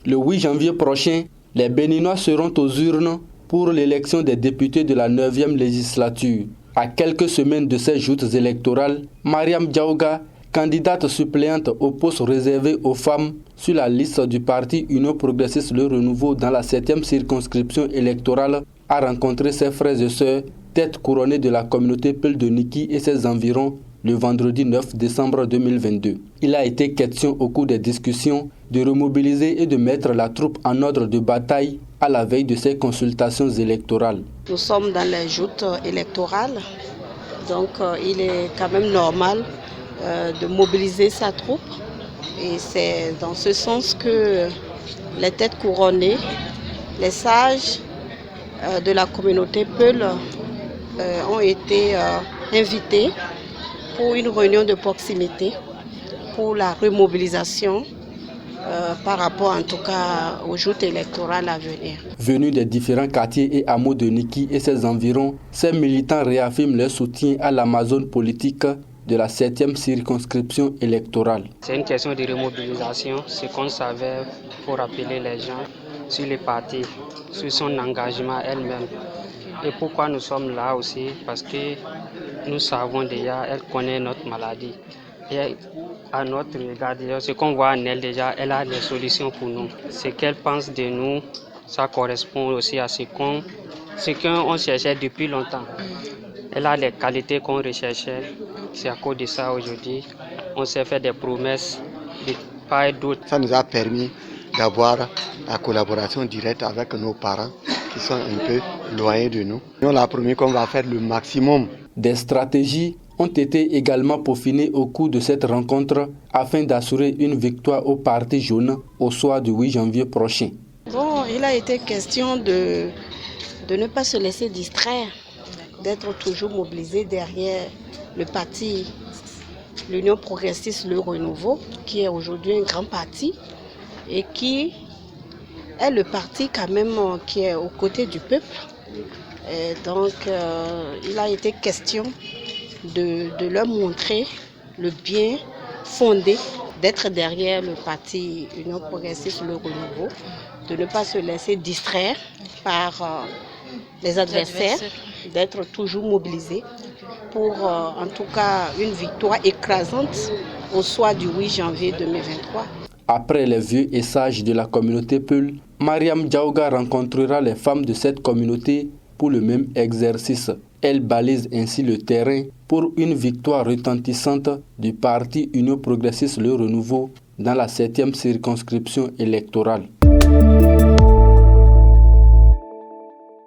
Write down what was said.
Le 8 janvier prochain, les Béninois seront aux urnes pour l'élection des députés de la 9e législature. À quelques semaines de ces joutes électorales, Mariam Diaouga, candidate suppléante au poste réservé aux femmes sur la liste du parti Union Progressiste Le Renouveau dans la 7e circonscription électorale, a rencontré ses frères et sœurs, têtes couronnées de la communauté Peul de Niki et ses environs, le vendredi 9 décembre 2022. Il a été question au cours des discussions de remobiliser et de mettre la troupe en ordre de bataille à la veille de ces consultations électorales. Nous sommes dans les joutes électorales, donc il est quand même normal de mobiliser sa troupe. Et c'est dans ce sens que les têtes couronnées, les sages de la communauté Peul ont été invités pour une réunion de proximité, pour la remobilisation par rapport en tout cas aux joutes électorales à venir. Venus des différents quartiers et hameaux de Niki et ses environs, ces militants réaffirment leur soutien à l'Amazone politique de la 7e circonscription électorale. C'est une question de remobilisation, ce qu'on savait pour rappeler les gens sur les partis, sur son engagement elle-même. Et pourquoi nous sommes là aussi? Parce que nous savons déjà, elle connaît notre maladie. Et à notre regard, ce qu'on voit en elle déjà, elle a des solutions pour nous. Ce qu'elle pense de nous, ça correspond aussi à ce qu'on cherchait depuis longtemps. Elle a les qualités qu'on recherchait. C'est à cause de ça aujourd'hui, on s'est fait des promesses de part et d'autre. Ça nous a permis d'avoir la collaboration directe avec nos parents qui sont un peu loin de nous. On a promis qu'on va faire le maximum. Des stratégies ont été également peaufinées au cours de cette rencontre afin d'assurer une victoire au Parti jaune au soir du 8 janvier prochain. Bon, il a été question de ne pas se laisser distraire, d'être toujours mobilisé derrière le parti, l'Union Progressiste Le Renouveau, qui est aujourd'hui un grand parti et qui est le parti quand même qui est aux côtés du peuple. Et donc, il a été question de leur montrer le bien fondé d'être derrière le parti Union Progressiste Le Renouveau, de ne pas se laisser distraire par les adversaires, d'être toujours mobilisé pour en tout cas une victoire écrasante au soir du 8 janvier 2023. Après les vieux et sages de la communauté Peul, Mariam Diaouga rencontrera les femmes de cette communauté pour le même exercice. Elle balise ainsi le terrain pour une victoire retentissante du parti Union Progressiste Le Renouveau dans la 7e circonscription électorale.